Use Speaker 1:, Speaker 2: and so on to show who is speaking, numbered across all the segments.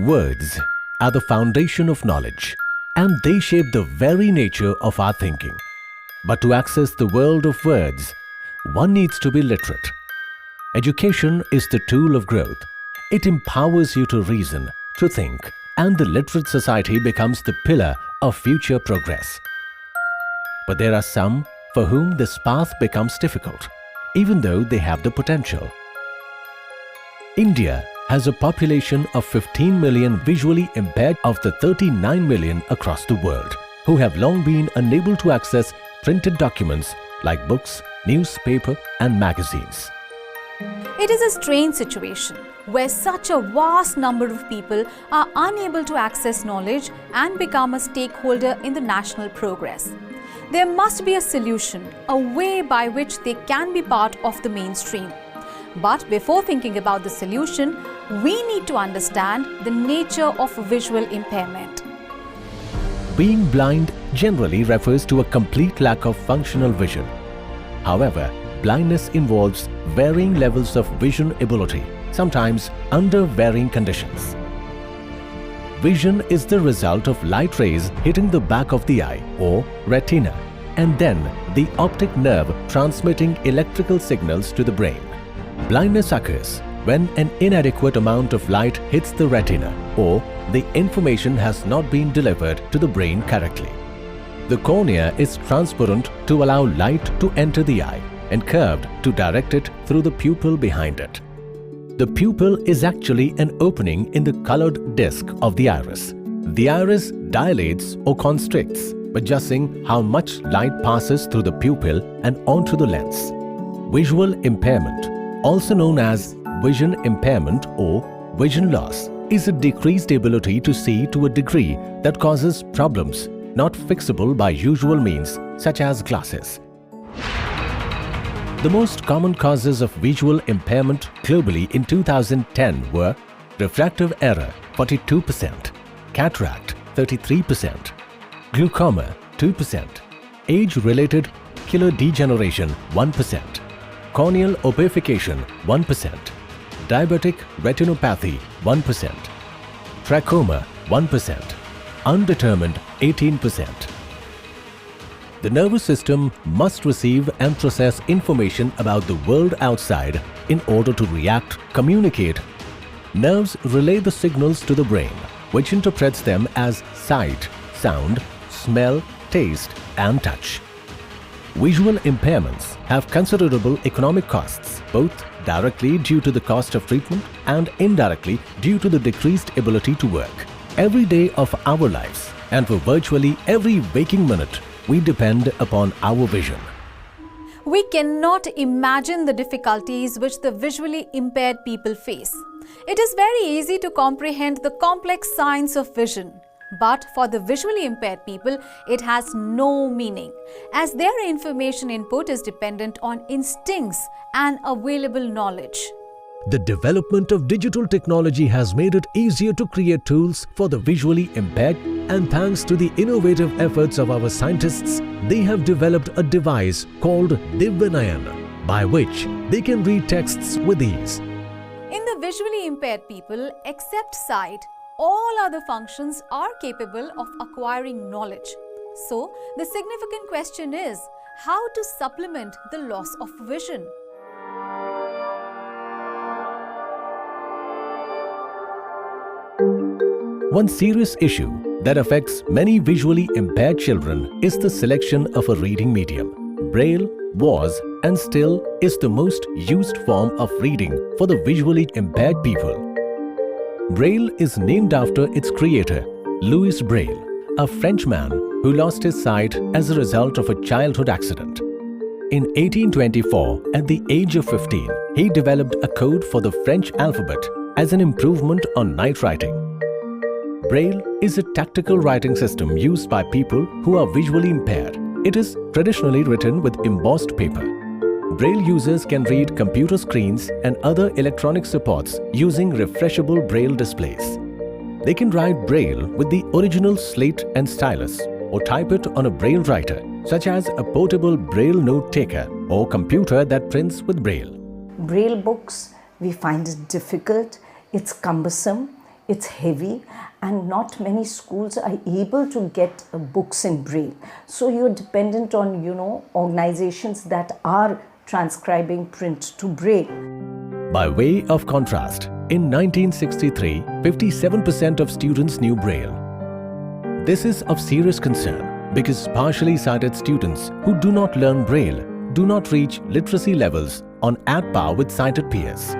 Speaker 1: Words are the foundation of knowledge, and they shape the very nature of our thinking. But to access the world of words, one needs to be literate. Education is the tool of growth. It empowers you to reason, to think, and the literate society becomes the pillar of future progress. But there are some for whom this path becomes difficult, even though they have the potential. India has a population of 15 million visually impaired of the 39 million across the world, who have long been unable to access printed documents like books, newspaper, and magazines.
Speaker 2: It is a strange situation where such a vast number of people are unable to access knowledge and become a stakeholder in the national progress. There must be a solution, a way by which they can be part of the mainstream. But before thinking about the solution, we need to understand the nature of visual impairment.
Speaker 1: Being blind generally refers to a complete lack of functional vision. However, blindness involves varying levels of vision ability, sometimes under varying conditions. Vision is the result of light rays hitting the back of the eye or retina, and then the optic nerve transmitting electrical signals to the brain. Blindness occurs when an inadequate amount of light hits the retina or the information has not been delivered to the brain correctly. The cornea is transparent to allow light to enter the eye and curved to direct it through the pupil behind it. The pupil is actually an opening in the colored disc of the iris. The iris dilates or constricts, adjusting how much light passes through the pupil and onto the lens. Visual impairment, also known as vision impairment or vision loss, is a decreased ability to see to a degree that causes problems not fixable by usual means such as glasses. The most common causes of visual impairment globally in 2010 were refractive error 42%, cataract 33%, glaucoma 2%, age-related macular degeneration 1%, corneal opacification 1%, diabetic retinopathy 1%, trachoma 1%, undetermined 18%. The nervous system must receive and process information about the world outside in order to react, communicate. Nerves relay the signals to the brain, which interprets them as sight, sound, smell, taste, and touch. Visual impairments have considerable economic costs, both directly due to the cost of treatment and indirectly due to the decreased ability to work. Every day of our lives and for virtually every waking minute, we depend upon our vision.
Speaker 2: We cannot imagine the difficulties which the visually impaired people face. It is very easy to comprehend the complex science of vision. But for the visually impaired people, it has no meaning, as their information input is dependent on instincts and available knowledge.
Speaker 1: The development of digital technology has made it easier to create tools for the visually impaired, and thanks to the innovative efforts of our scientists, they have developed a device called Divya Nayan, by which they can read texts with ease.
Speaker 2: In the visually impaired people, except sight, all other functions are capable of acquiring knowledge. So, the significant question is, how to supplement the loss of vision?
Speaker 1: One serious issue that affects many visually impaired children is the selection of a reading medium. Braille was and still is the most used form of reading for the visually impaired people. Braille is named after its creator, Louis Braille, a Frenchman who lost his sight as a result of a childhood accident. In 1824, at the age of 15, he developed a code for the French alphabet as an improvement on night writing. Braille is a tactical writing system used by people who are visually impaired. It is traditionally written with embossed paper. Braille users can read computer screens and other electronic supports using refreshable Braille displays. They can write Braille with the original slate and stylus or type it on a Braille writer, such as a portable Braille note taker or computer that prints with Braille.
Speaker 3: Braille books, we find it difficult, it's cumbersome, it's heavy, and not many schools are able to get books in Braille. So you're dependent on, organizations that are transcribing print to Braille.
Speaker 1: By way of contrast, in 1963, 57% of students knew Braille. This is of serious concern because partially sighted students who do not learn Braille do not reach literacy levels on at par with sighted peers.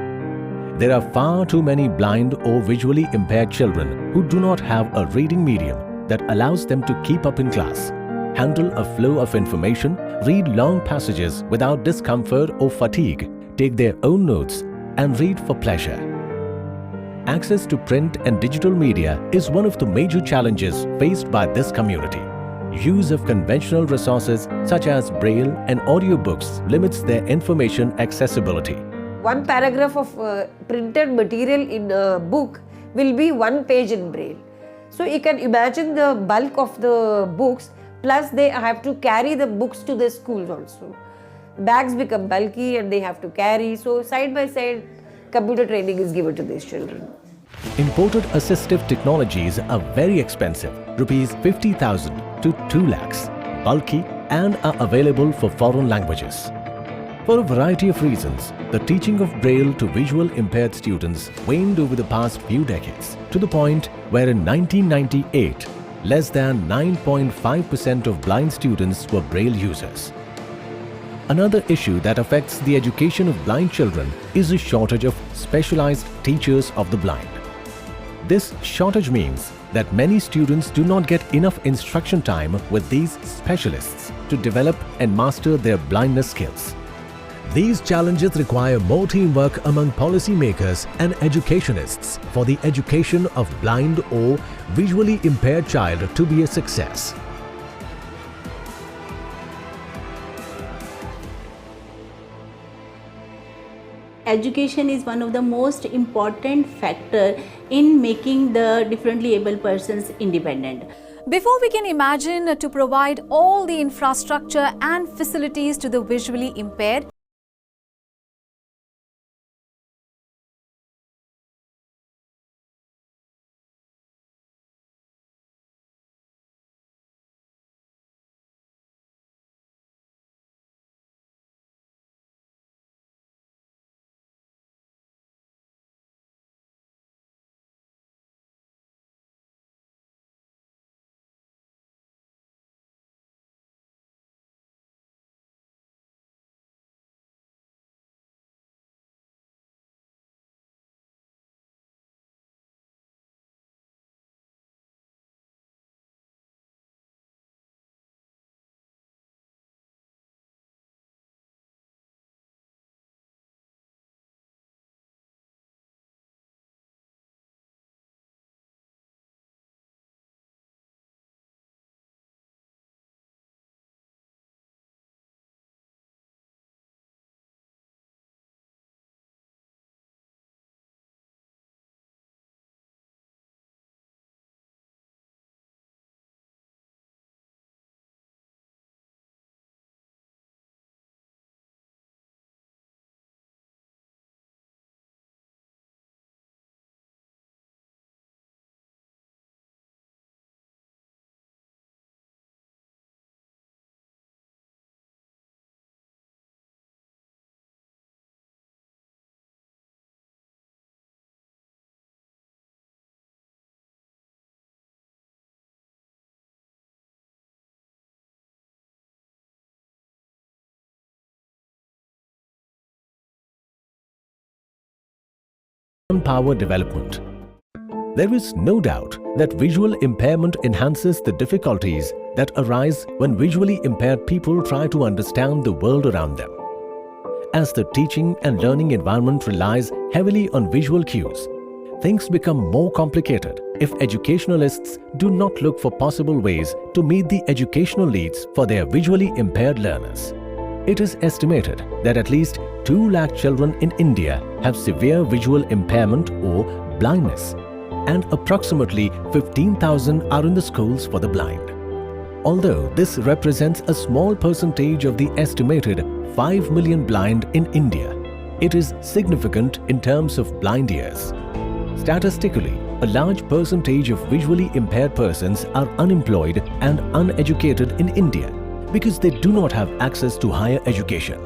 Speaker 1: There are far too many blind or visually impaired children who do not have a reading medium that allows them to keep up in class, handle a flow of information, read long passages without discomfort or fatigue, take their own notes, and read for pleasure. Access to print and digital media is one of the major challenges faced by this community. Use of conventional resources such as Braille and audiobooks limits their information accessibility.
Speaker 4: One paragraph of printed material in a book will be one page in Braille. So you can imagine the bulk of the books, plus they have to carry the books to the schools also. Bags become bulky and they have to carry. So side by side, computer training is given to these children.
Speaker 1: Imported assistive technologies are very expensive, rupees 50,000 to 2 lakhs, bulky and are available for foreign languages. For a variety of reasons, the teaching of Braille to visual impaired students waned over the past few decades, to the point where in 1998, less than 9.5% of blind students were Braille users. Another issue that affects the education of blind children is the shortage of specialized teachers of the blind. This shortage means that many students do not get enough instruction time with these specialists to develop and master their blindness skills. These challenges require more teamwork among policymakers and educationists for the education of blind or visually impaired child to be a success.
Speaker 5: Education is one of the most important factor in making the differently able persons independent.
Speaker 2: Before we can imagine to provide all the infrastructure and facilities to the visually impaired,
Speaker 1: power development. There is no doubt that visual impairment enhances the difficulties that arise when visually impaired people try to understand the world around them. As the teaching and learning environment relies heavily on visual cues, things become more complicated if educationalists do not look for possible ways to meet the educational needs for their visually impaired learners. It is estimated that at least 2 lakh children in India have severe visual impairment or blindness, and approximately 15,000 are in the schools for the blind. Although this represents a small percentage of the estimated 5 million blind in India, it is significant in terms of blind years. Statistically, a large percentage of visually impaired persons are unemployed and uneducated in India because they do not have access to higher education.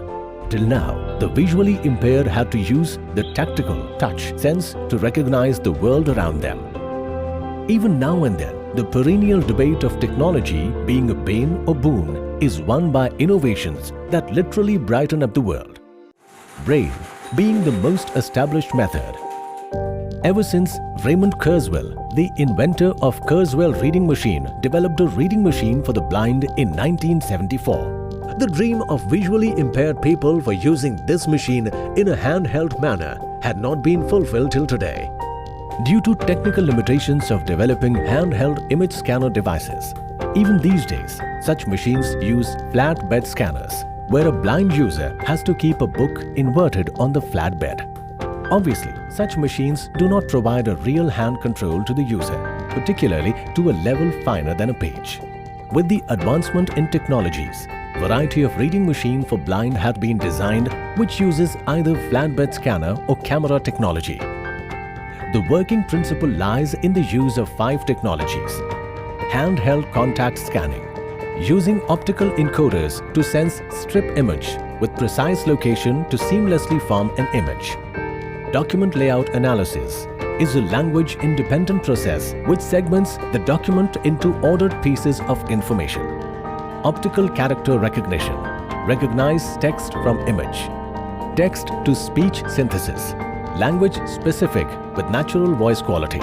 Speaker 1: Till now, the visually impaired had to use the tactile touch sense to recognize the world around them. Even now and then, the perennial debate of technology being a bane or boon is won by innovations that literally brighten up the world. Braille being the most established method. Ever since Raymond Kurzweil, the inventor of Kurzweil reading machine, developed a reading machine for the blind in 1974. The dream of visually impaired people for using this machine in a handheld manner had not been fulfilled till today. Due to technical limitations of developing handheld image scanner devices, even these days, such machines use flat bed scanners, where a blind user has to keep a book inverted on the flat bed. Obviously, such machines do not provide a real hand control to the user, particularly to a level finer than a page. With the advancement in technologies, variety of reading machine for blind have been designed which uses either flatbed scanner or camera technology. The working principle lies in the use of 5 technologies. Handheld contact scanning, using optical encoders to sense strip image with precise location to seamlessly form an image. Document layout analysis is a language-independent process which segments the document into ordered pieces of information. Optical character recognition, recognize text from image. Text-to-speech synthesis, language-specific with natural voice quality.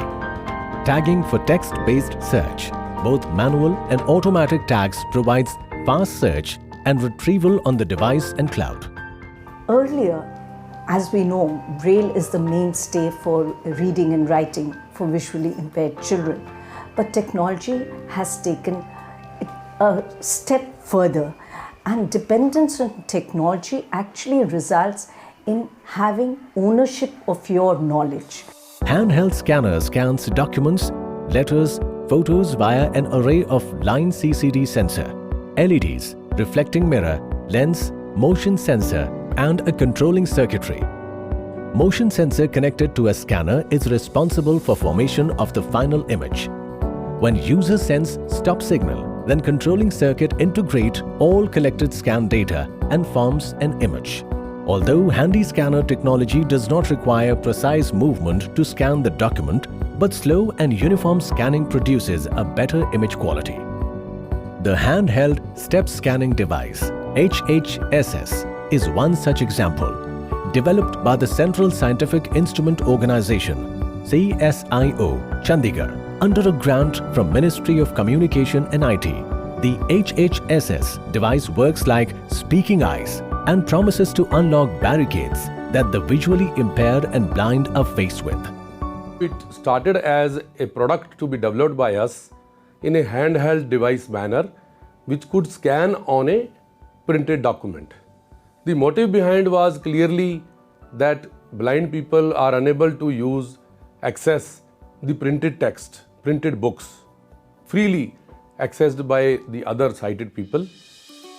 Speaker 1: Tagging for text-based search, both manual and automatic tags provides fast search and retrieval on the device and cloud.
Speaker 3: Earlier, as we know, Braille is the mainstay for reading and writing for visually impaired children. But technology has taken a step further, and dependence on technology actually results in having ownership of your knowledge.
Speaker 1: Handheld scanner scans documents, letters, photos via an array of line CCD sensor, LEDs, reflecting mirror, lens, motion sensor and a controlling circuitry. Motion sensor connected to a scanner is responsible for formation of the final image. When user sends stop signal, then controlling circuit integrate all collected scan data and forms an image. Although handy scanner technology does not require precise movement to scan the document, but slow and uniform scanning produces a better image quality. The handheld step scanning device, HHSS, is one such example. Developed by the Central Scientific Instrument Organization, CSIO, Chandigarh, under a grant from Ministry of Communication and IT. The HHSS device works like speaking eyes and promises to unlock barricades that the visually impaired and blind are faced with.
Speaker 6: It started as a product to be developed by us in a handheld device manner which could scan on a printed document. The motive behind was clearly that blind people are unable to access the printed text, printed books, freely accessed by the other sighted people.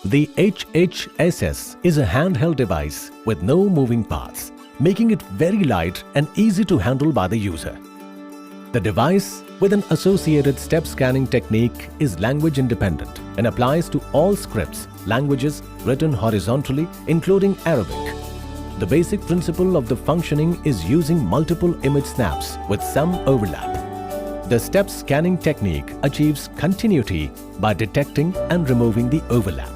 Speaker 1: The HHSS is a handheld device with no moving parts, making it very light and easy to handle by the user. The device with an associated step scanning technique is language independent and applies to all scripts, languages written horizontally, including Arabic. The basic principle of the functioning is using multiple image snaps with some overlap. The step scanning technique achieves continuity by detecting and removing the overlap.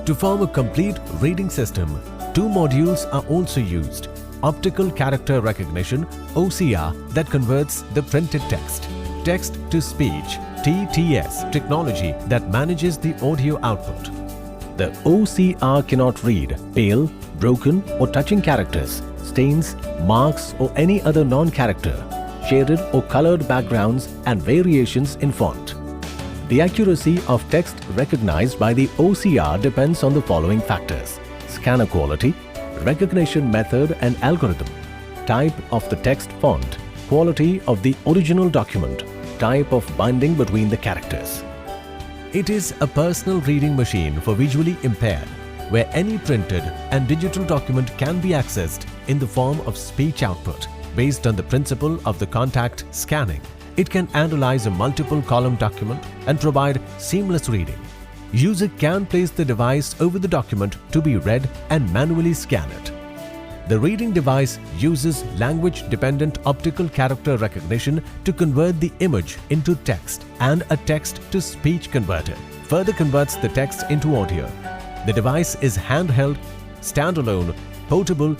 Speaker 1: To form a complete reading system, 2 modules are also used. Optical character recognition, OCR, that converts the printed text. Text-to-speech, TTS, technology that manages the audio output. The OCR cannot read pale, broken or touching characters, stains, marks or any other non-character, shaded or colored backgrounds and variations in font. The accuracy of text recognized by the OCR depends on the following factors: scanner quality, recognition method and algorithm, type of the text font, quality of the original document, type of binding between the characters. It is a personal reading machine for visually impaired, where any printed and digital document can be accessed in the form of speech output. Based on the principle of the contact scanning, it can analyze a multiple column document and provide seamless reading. User can place the device over the document to be read and manually scan it. The reading device uses language-dependent optical character recognition to convert the image into text, and a text-to-speech converter further converts the text into audio. The device is handheld, standalone, portable,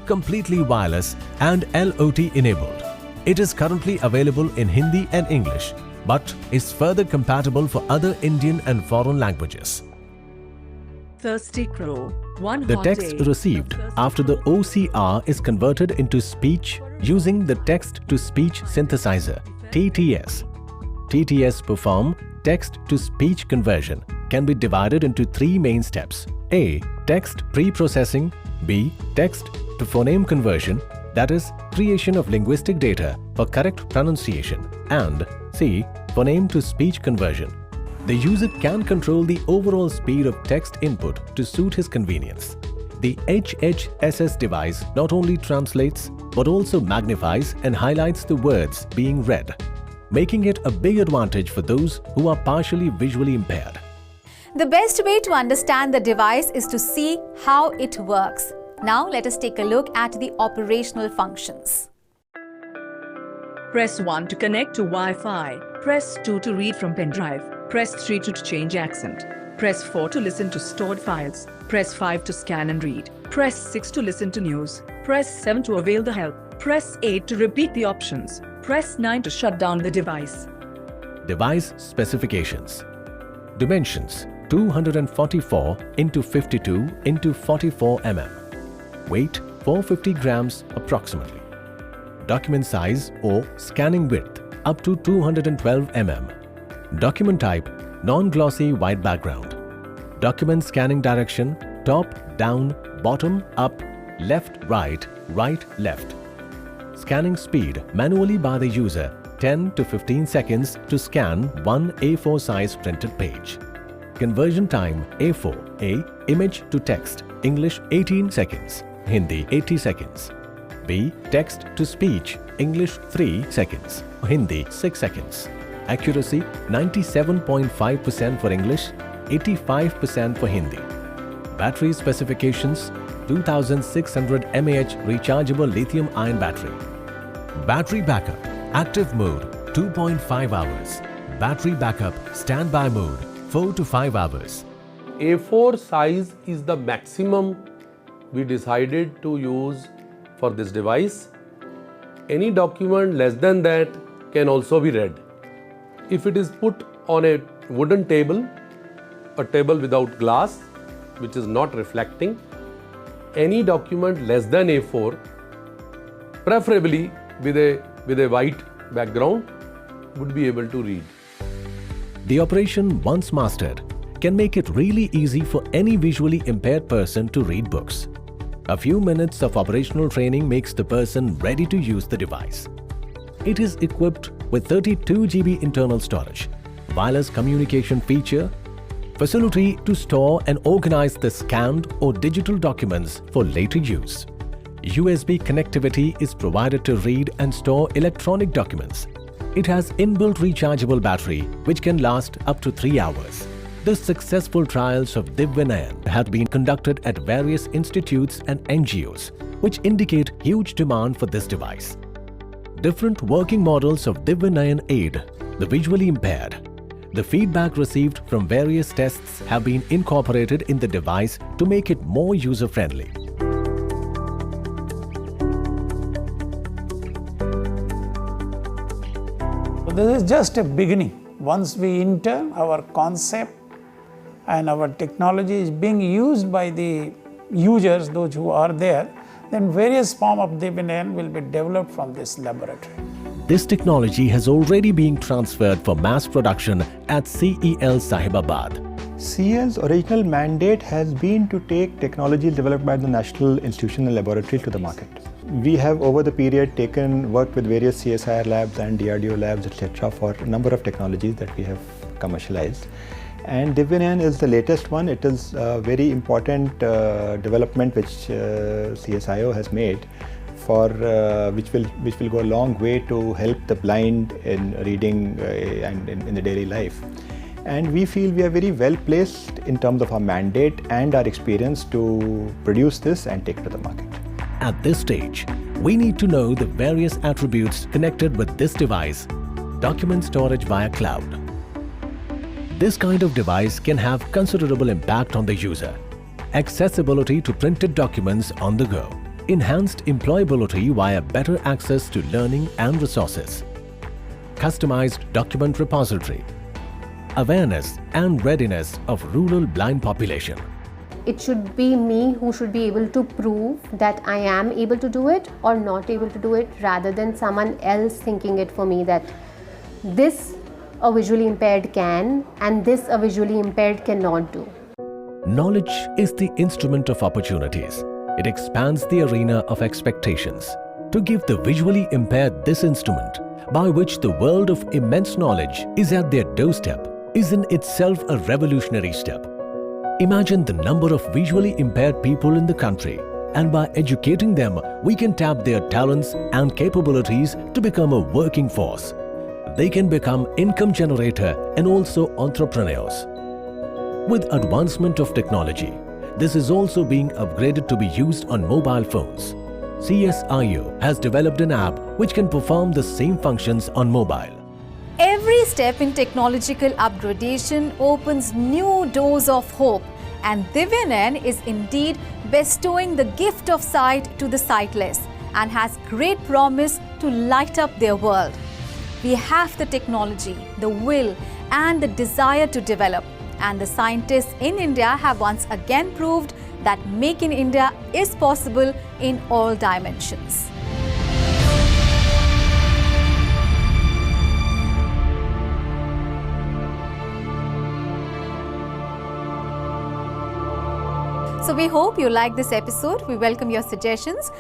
Speaker 1: completely wireless and LOT enabled. It is currently available in Hindi and English, but is further compatible for other Indian and foreign languages.
Speaker 7: Thirsty Crow. One
Speaker 1: The
Speaker 7: hot
Speaker 1: text
Speaker 7: day.
Speaker 1: received after the OCR is converted into speech using the text-to-speech synthesizer, TTS. TTS perform text-to-speech conversion can be divided into three main steps. A. Text pre-processing. B. Text-to-phoneme conversion, that is, creation of linguistic data for correct pronunciation. And C. Phoneme-to-speech conversion. The user can control the overall speed of text input to suit his convenience. The HHSS device not only translates but also magnifies and highlights the words being read, making it a big advantage for those who are partially visually impaired.
Speaker 2: The best way to understand the device is to see how it works. Now let us take a look at the operational functions.
Speaker 7: Press 1 to connect to Wi-Fi. Press 2 to read from pen drive. Press 3 to change accent. Press 4 to listen to stored files. Press 5 to scan and read. Press 6 to listen to news. Press 7 to avail the help. Press 8 to repeat the options. Press 9 to shut down the device.
Speaker 1: Device specifications. Dimensions 244 × 52 × 44 mm. Weight 450 grams approximately. Document size or scanning width up to 212 mm. Document type non-glossy white background. Document scanning direction top, down, bottom, up, left, right, right, left. Scanning speed manually by the user 10 to 15 seconds to scan one A4 size printed page. Conversion time A4, A, image to text, English 18 seconds, Hindi 80 seconds. B, text to speech, English 3 seconds, Hindi 6 seconds. Accuracy 97.5% for English, 85% for Hindi. Battery specifications 2600 mAh rechargeable lithium-ion battery. Battery backup, active mode 2.5 hours. Battery backup, standby mode 4 to 5 hours.
Speaker 6: A4 size is the maximum we decided to use for this device. Any document less than that can also be read. If it is put on a wooden table, a table without glass, which is not reflecting, any document less than A4, preferably with a white background, would be able to read.
Speaker 1: The operation, once mastered, can make it really easy for any visually impaired person to read books. A few minutes of operational training makes the person ready to use the device. It is equipped with 32 GB internal storage, wireless communication feature, facility to store and organize the scanned or digital documents for later use. USB connectivity is provided to read and store electronic documents. It has inbuilt rechargeable battery which can last up to 3 hours. The successful trials of Divya Nayan have been conducted at various institutes and NGOs, which indicate huge demand for this device. Different working models of Divya Nayan aid the visually impaired. The feedback received from various tests have been incorporated in the device to make it more user-friendly.
Speaker 8: This is just a beginning. Once we enter, our concept and our technology is being used by the users, those who are there, then various forms of Divya Nayan will be developed from this laboratory.
Speaker 1: This technology has already been transferred for mass production at CEL Sahibabad.
Speaker 9: CEL's original mandate has been to take technologies developed by the National Institutional Laboratory to the market. We have over the period worked with various CSIR labs and DRDO labs, etc. for a number of technologies that we have commercialized. And Divya Nayan is the latest one. It is a very important development which CSIO has made for which will go a long way to help the blind in reading and in the daily life. And we feel we are very well placed in terms of our mandate and our experience to produce this and take it to the market.
Speaker 1: At this stage, we need to know the various attributes connected with this device: document storage via cloud. This kind of device can have considerable impact on the user. Accessibility to printed documents on the go. Enhanced employability via better access to learning and resources. Customized document repository. Awareness and readiness of rural blind population.
Speaker 10: It should be me who should be able to prove that I am able to do it or not able to do it, rather than someone else thinking it for me that this a visually impaired can and this a visually impaired cannot do.
Speaker 1: Knowledge is the instrument of opportunities. It expands the arena of expectations. To give the visually impaired this instrument, by which the world of immense knowledge is at their doorstep, is in itself a revolutionary step. Imagine the number of visually impaired people in the country, and by educating them, we can tap their talents and capabilities to become a working force. They can become income generator and also entrepreneurs. With advancement of technology, this is also being upgraded to be used on mobile phones. CSIO has developed an app which can perform the same functions on mobile.
Speaker 2: Every step in technological upgradation opens new doors of hope, and Divya Nayan is indeed bestowing the gift of sight to the sightless and has great promise to light up their world. We have the technology, the will, and the desire to develop, and the scientists in India have once again proved that Make in India is possible in all dimensions. So we hope you like this episode. We welcome your suggestions.